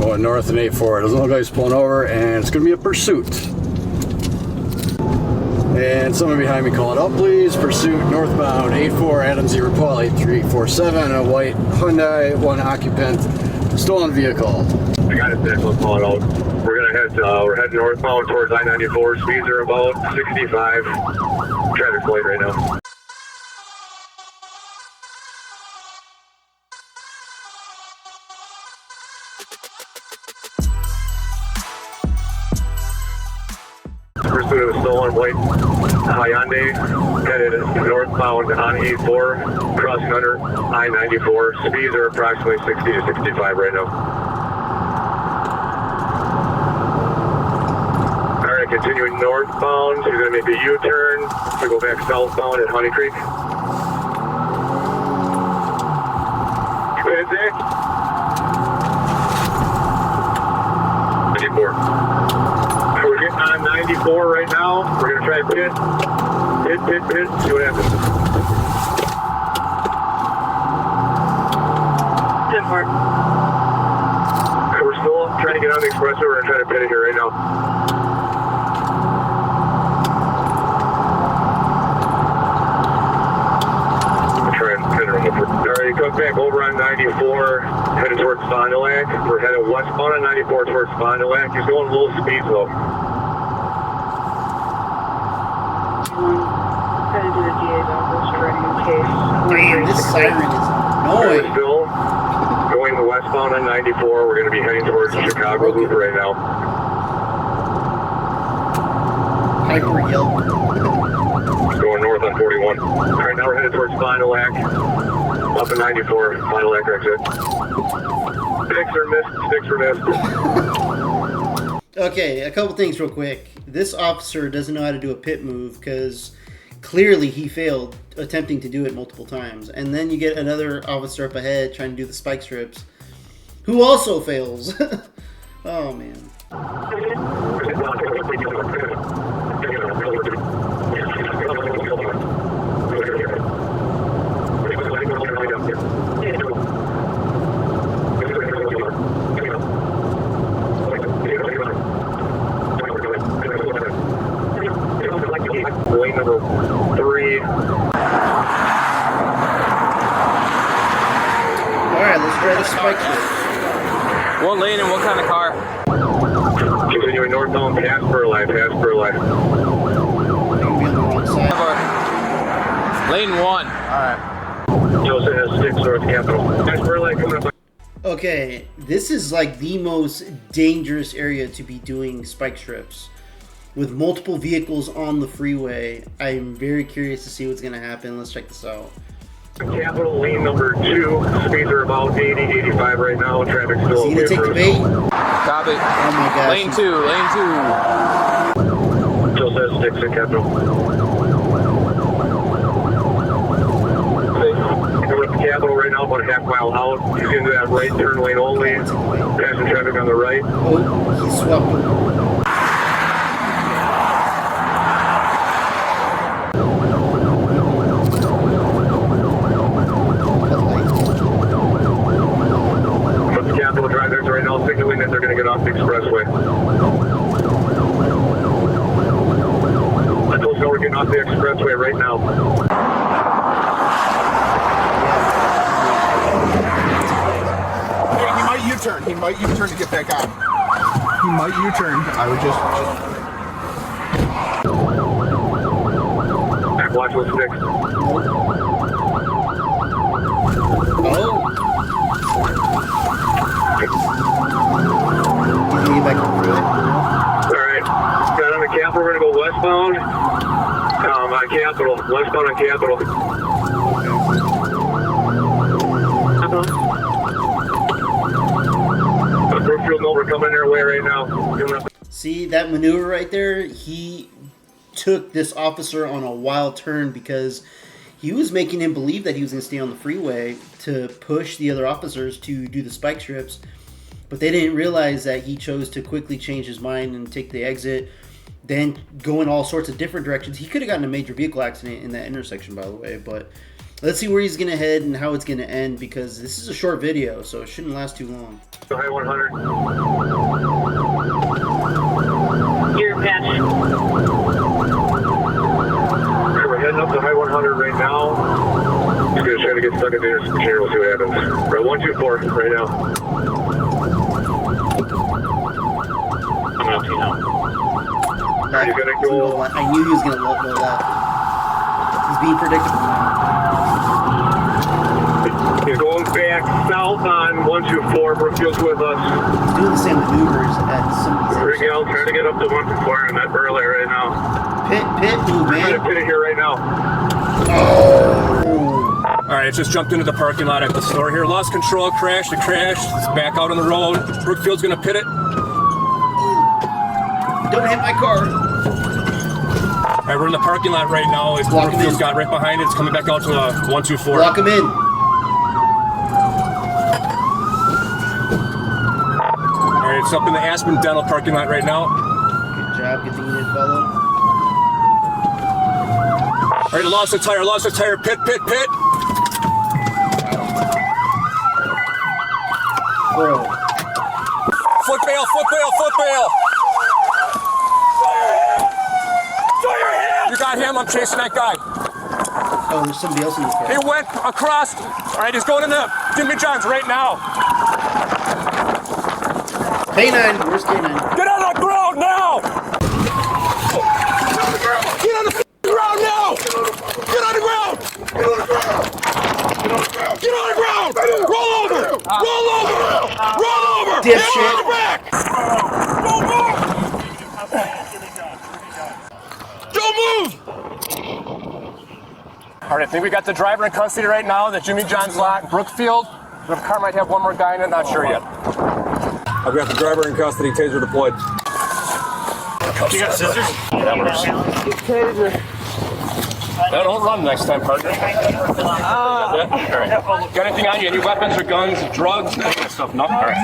going north in 84. It doesn't look like he's pulling over, and it's going to be a pursuit. And someone behind me call it out, please. Pursuit northbound 84 Adams E. Repal 8347. A white Hyundai, one occupant, stolen vehicle. I got it, Nick. Let's call it out. We're heading northbound towards I-94. Speeds are about 65. Traffic's light right now. Pursuit of a stolen white Hyundai, headed northbound on 84, crossing under I-94. Speeds are approximately 60 to 65 right now. Alright, continuing northbound, he's going to make a U-turn to go back southbound at Honey Creek. Good day. 94. We're getting on 94 right now. We're going to try pit, see what happens. 10-4. We're still trying to get on the expressway. We're going to try to pit it here right now. Alright, come back over on 94, headed towards Fond du Lac. We're headed westbound on 94 towards Fond du Lac. He's going low speed though. Headed to the DA's office already in case. Damn, this siren is We're annoying. still going westbound on 94. We're going to be heading towards the Chicago Loop right now. Hyper yelp. Going north on 41. Alright, now we're headed towards Fond du Lac. Up in 94, Fond du Lac exit. Sticks are missed. Okay, a couple things real quick. This officer doesn't know how to do a pit move because clearly he failed attempting to do it multiple times. And then you get another officer up ahead trying to do the spike strips who also fails. Oh, man. Lane number 3. Alright, let's try the spike strip. What lane and what kind of car? Continuing northbound past Burleigh. Maybe on the wrong side. Lane 1. Alright. Joseph has 6 North Capitol. Past Burleigh coming up. Okay, this is like the most dangerous area to be doing spike strips. With multiple vehicles on the freeway, I'm very curious to see what's going to happen. Let's check this out. Capital lane number 2. Speeds are about 80, 85 right now. Traffic's still Is he going to take the bait? Oh Copy. my gosh. Lane 2, lane 2. Joseph has 6 at Capitol. Coming up to Capitol right now, about a half mile out. He's into that right turn lane only. Passing traffic on the right. Oh, he swept him. Capitol drivers right now signaling that they're going to get off the expressway. Let those know we're getting off the expressway right now. Hey, he might U-turn. He might U-turn to get back on. He might U-turn. I would just... Back watch with 6. Oh. Can you get back on the freeway? Alright, got on the Capitol, we're going to go westbound. On Capitol, westbound on Capitol. Brookfield Mill, we're coming their way right now. See that maneuver right there? He took this officer on a wild turn because he was making him believe that he was going to stay on the freeway to push the other officers to do the spike strips. But they didn't realize that he chose to quickly change his mind and take the exit, then go in all sorts of different directions. He could have gotten a major vehicle accident in that intersection, by the way. But let's see where he's going to head and how it's going to end, because this is a short video, so it shouldn't last too long. High 100. Stuck at the intersection here, we'll see what happens. We're at 124 right now. Coming up to you now. He's gonna go. I knew he was going to go left. He's being predictable now. He's going back south on 124. Brookfield's with us. He's doing the same maneuvers at some of these Miguel trying to get up to 124 in that burley right now. Pit move, We're trying to man. pit it here right now. All right, just jumped into the parking lot at the store here. Lost control, crashed. It's back out on the road. Brookfield's gonna pit it. Don't hit my car. All right, we're in the parking lot right now. It's Block him Brookfield's in. got right behind it. It's coming back out to 124. Block him in. All right, it's up in the Aspen Dental parking lot right now. Good job. Good thing you didn't follow. All right, lost a tire, pit. Bro. Foot bail. You got him, I'm chasing that guy. Oh, there's somebody else in this car. He went across. All right, he's going into Jimmy John's right now. K9. Where's K9? Get on the ground now! Get on the ground now! Get on the ground! Get on the ground! Roll over! Dipshit. Get on the back! Don't move! All right, I think we got the driver in custody right now. The Jimmy John's lot, Brookfield. The car might have one more guy in it, not sure yet. I've got the driver in custody, taser deployed. You got scissors? That works. Taser. No, don't run next time, partner. All right. Got anything on you? Any weapons or guns, drugs, any of that stuff? Nothing? All right.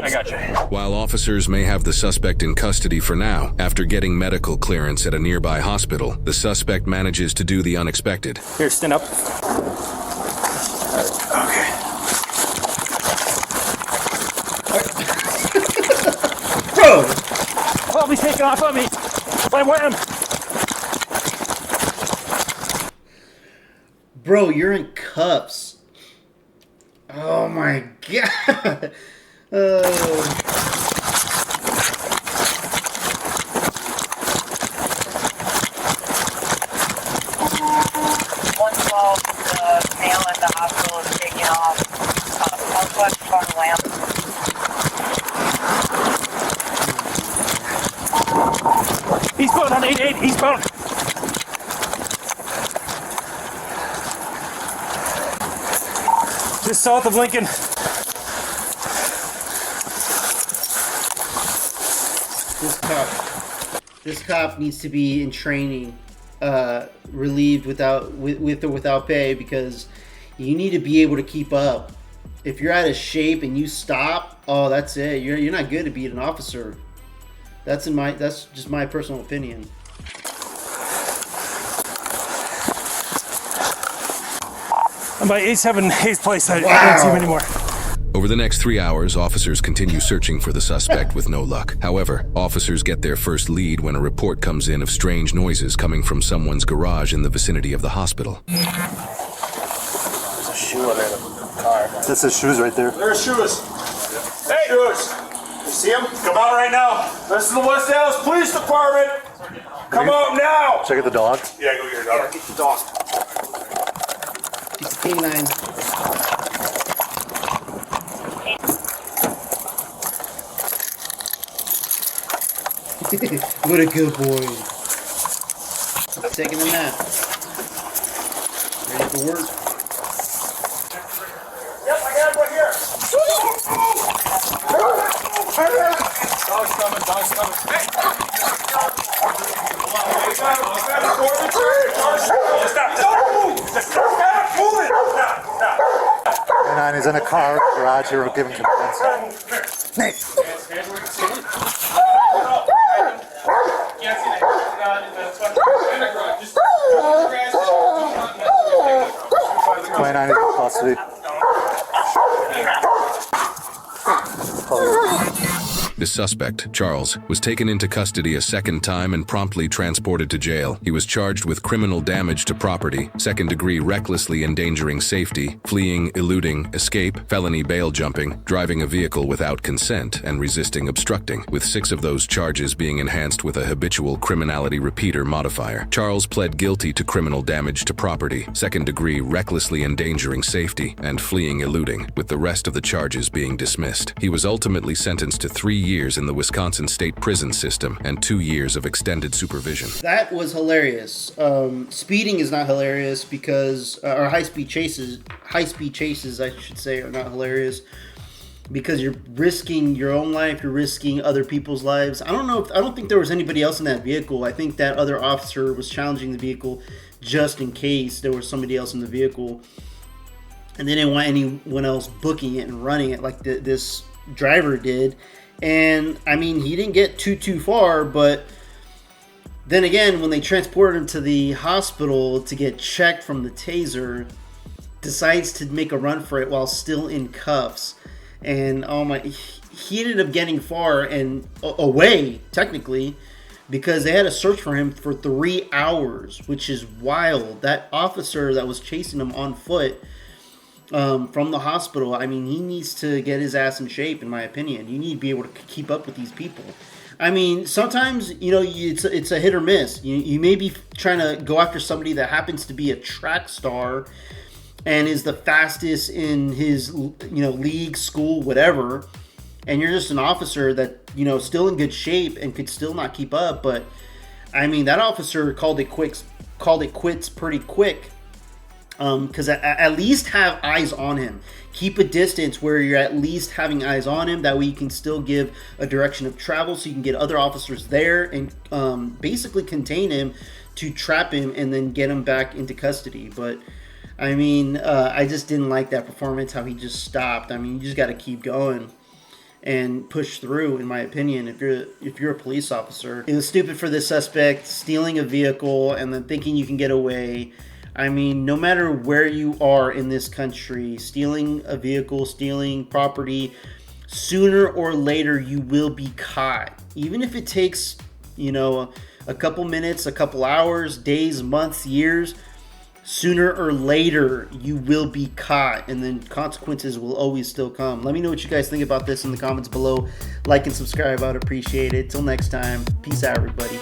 I got you. While officers may have the suspect in custody for now, after getting medical clearance at a nearby hospital, the suspect manages to do the unexpected. Here, stand up. Okay. Bro! Oh, he's taking off on me. I'm wham. Bro, you're in cuffs. Oh my god. 112, the male at the hospital is taking off southwest Farmland. Eastbound on 88, eastbound. Just south of Lincoln. This cop needs to be in training, relieved with or without pay, because you need to be able to keep up. If you're out of shape and you stop, oh, that's it. You're not good to be an officer. That's just my personal opinion. I'm by 878's place. I Wow. don't see him anymore. Over the next 3 hours, officers continue searching for the suspect with no luck. However, officers get their first lead when a report comes in of strange noises coming from someone's garage in the vicinity of the hospital. There's a shoe under the car. That says shoes right there. There's shoes. Hey, shoes. You see him? Come out right now. This is the West Dallas Police Department. Come out now. Check out the dog. Yeah, go get your dog. Get the dog. Get the canine. What a good boy. Taking a nap. Ready for work. Yep, I got him right here. Dog's coming, dog's coming. Hey! Stop moving! And he's in a car garage here giving complaints. Nate! Hands where you can see it. Can't see the 29 is in custody. The suspect, Charles, was taken into custody a second time and promptly transported to jail. He was charged with criminal damage to property, second-degree recklessly endangering safety, fleeing, eluding, escape, felony bail jumping, driving a vehicle without consent, and resisting obstructing, with 6 of those charges being enhanced with a habitual criminality repeater modifier. Charles pled guilty to criminal damage to property, second-degree recklessly endangering safety, and fleeing, eluding, with the rest of the charges being dismissed. He was ultimately sentenced to 3 years in the Wisconsin state prison system and 2 years of extended supervision. That was hilarious. Speeding is not hilarious because, or high-speed chases, I should say, are not hilarious because you're risking your own life, you're risking other people's lives. I don't think there was anybody else in that vehicle. I think that other officer was challenging the vehicle just in case there was somebody else in the vehicle, and they didn't want anyone else booking it and running it like this driver did. And I mean, he didn't get too far, but then again, when they transported him to the hospital to get checked from the taser, decides to make a run for it while still in cuffs. And he ended up getting far and away, technically, because they had to search for him for 3 hours, which is wild. That officer that was chasing him on foot from the hospital, I mean, he needs to get his ass in shape, in my opinion. You need to be able to keep up with these people. I mean, sometimes, it's a hit or miss. You may be trying to go after somebody that happens to be a track star and is the fastest in his, league, school, whatever, and you're just an officer that, still in good shape and could still not keep up. But, I mean, that officer called it quits pretty quick. Because at least have eyes on him. Keep a distance where you're at least having eyes on him. That way you can still give a direction of travel so you can get other officers there and basically contain him to trap him and then get him back into custody. But, I mean, I just didn't like that performance, how he just stopped. I mean, you just got to keep going and push through, in my opinion, if you're a police officer. It was stupid for this suspect stealing a vehicle and then thinking you can get away. I mean, no matter where you are in this country, stealing a vehicle, stealing property, sooner or later you will be caught. Even if it takes, a couple minutes, a couple hours, days, months, years, sooner or later you will be caught, and then consequences will always still come. Let me know what you guys think about this in the comments below. Like and subscribe, I'd appreciate it. Till next time, peace out, everybody.